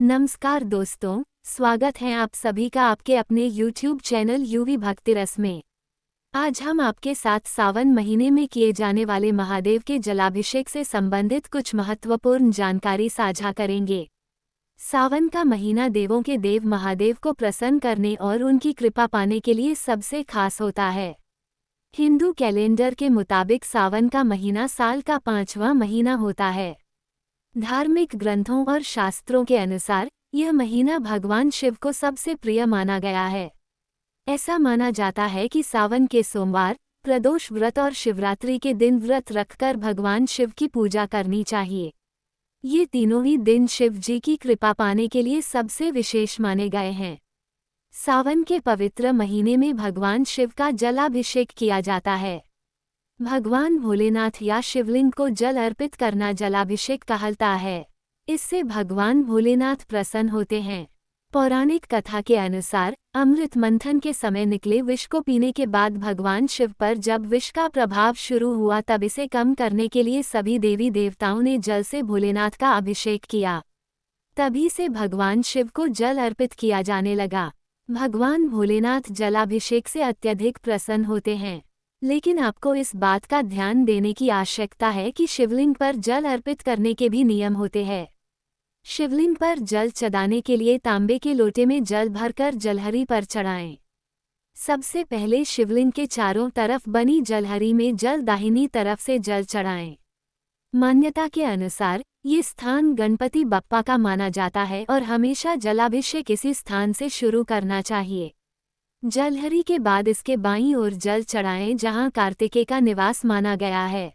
नमस्कार दोस्तों, स्वागत है आप सभी का आपके अपने YouTube चैनल यूवी भक्ति रस में। आज हम आपके साथ सावन महीने में किए जाने वाले महादेव के जलाभिषेक से संबंधित कुछ महत्वपूर्ण जानकारी साझा करेंगे। सावन का महीना देवों के देव महादेव को प्रसन्न करने और उनकी कृपा पाने के लिए सबसे खास होता है। हिंदू कैलेंडर के मुताबिक सावन का महीना साल का 5वां महीना होता है। धार्मिक ग्रंथों और शास्त्रों के अनुसार यह महीना भगवान शिव को सबसे प्रिय माना गया है। ऐसा माना जाता है कि सावन के सोमवार, प्रदोष व्रत और शिवरात्रि के दिन व्रत रखकर भगवान शिव की पूजा करनी चाहिए। ये तीनों ही दिन शिव जी की कृपा पाने के लिए सबसे विशेष माने गए हैं। सावन के पवित्र महीने में भगवान शिव का जलाभिषेक किया जाता है। भगवान भोलेनाथ या शिवलिंग को जल अर्पित करना जलाभिषेक कहलाता है। इससे भगवान भोलेनाथ प्रसन्न होते हैं। पौराणिक कथा के अनुसार अमृत मंथन के समय निकले विष को पीने के बाद भगवान शिव पर जब विष का प्रभाव शुरू हुआ तब इसे कम करने के लिए सभी देवी देवताओं ने जल से भोलेनाथ का अभिषेक किया। तभी से भगवान शिव को जल अर्पित किया जाने लगा। भगवान भोलेनाथ जलाभिषेक से अत्यधिक प्रसन्न होते हैं। लेकिन आपको इस बात का ध्यान देने की आवश्यकता है कि शिवलिंग पर जल अर्पित करने के भी नियम होते हैं। शिवलिंग पर जल चढ़ाने के लिए तांबे के लोटे में जल भरकर जलहरी पर चढ़ाएं। सबसे पहले शिवलिंग के चारों तरफ बनी जलहरी में जल दाहिनी तरफ से जल चढ़ाएं। मान्यता के अनुसार ये स्थान गणपति बप्पा का माना जाता है और हमेशा जलाभिषेक इसी स्थान से शुरू करना चाहिए। जलहरी के बाद इसके बाईं ओर जल चढ़ाएं जहां कार्तिकेय का निवास माना गया है।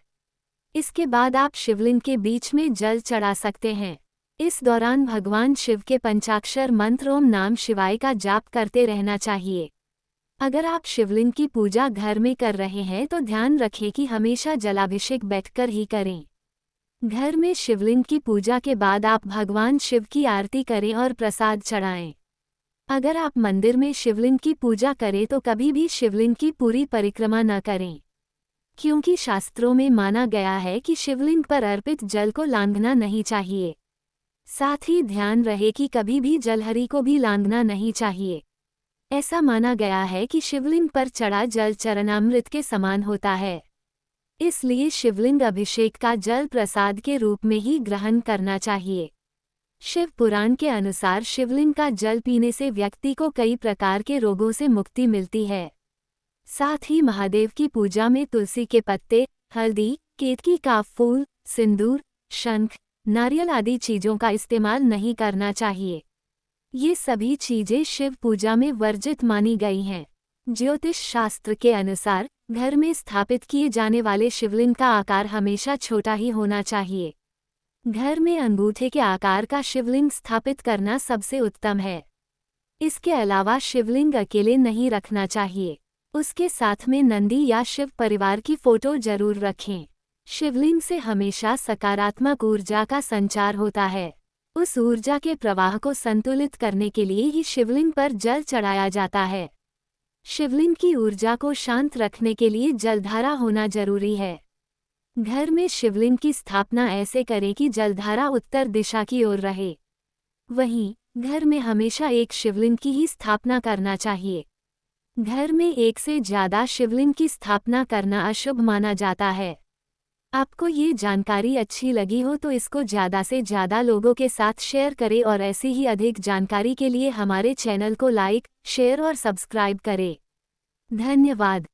इसके बाद आप शिवलिंग के बीच में जल चढ़ा सकते हैं। इस दौरान भगवान शिव के पंचाक्षर मंत्र ओम नाम शिवाय का जाप करते रहना चाहिए। अगर आप शिवलिंग की पूजा घर में कर रहे हैं तो ध्यान रखें कि हमेशा जलाभिषेक बैठकर ही करें। घर में शिवलिंग की पूजा के बाद आप भगवान शिव की आरती करें और प्रसाद चढ़ाएं। अगर आप मंदिर में शिवलिंग की पूजा करें तो कभी भी शिवलिंग की पूरी परिक्रमा न करें, क्योंकि शास्त्रों में माना गया है कि शिवलिंग पर अर्पित जल को लांघना नहीं चाहिए। साथ ही ध्यान रहे कि कभी भी जलहरी को भी लांघना नहीं चाहिए। ऐसा माना गया है कि शिवलिंग पर चढ़ा जल चरणामृत के समान होता है। इसलिए शिवलिंग अभिषेक का जल प्रसाद के रूप में ही ग्रहण करना चाहिए। शिव पुराण के अनुसार शिवलिंग का जल पीने से व्यक्ति को कई प्रकार के रोगों से मुक्ति मिलती है। साथ ही महादेव की पूजा में तुलसी के पत्ते, हल्दी, केतकी का फूल, सिंदूर, शंख, नारियल आदि चीजों का इस्तेमाल नहीं करना चाहिए। ये सभी चीजें शिव पूजा में वर्जित मानी गई हैं। ज्योतिष शास्त्र के अनुसार घर में स्थापित किए जाने वाले शिवलिंग का आकार हमेशा छोटा ही होना चाहिए। घर में अंगूठे के आकार का शिवलिंग स्थापित करना सबसे उत्तम है। इसके अलावा शिवलिंग अकेले नहीं रखना चाहिए, उसके साथ में नंदी या शिव परिवार की फोटो जरूर रखें। शिवलिंग से हमेशा सकारात्मक ऊर्जा का संचार होता है। उस ऊर्जा के प्रवाह को संतुलित करने के लिए ही शिवलिंग पर जल चढ़ाया जाता है। शिवलिंग की ऊर्जा को शांत रखने के लिए जलधारा होना जरूरी है। घर में शिवलिंग की स्थापना ऐसे करें कि जलधारा उत्तर दिशा की ओर रहे। वहीं घर में हमेशा एक शिवलिंग की ही स्थापना करना चाहिए। घर में एक से ज्यादा शिवलिंग की स्थापना करना अशुभ माना जाता है। आपको ये जानकारी अच्छी लगी हो तो इसको ज़्यादा से ज़्यादा लोगों के साथ शेयर करें और ऐसी ही अधिक जानकारी के लिए हमारे चैनल को लाइक, शेयर और सब्सक्राइब करें। धन्यवाद।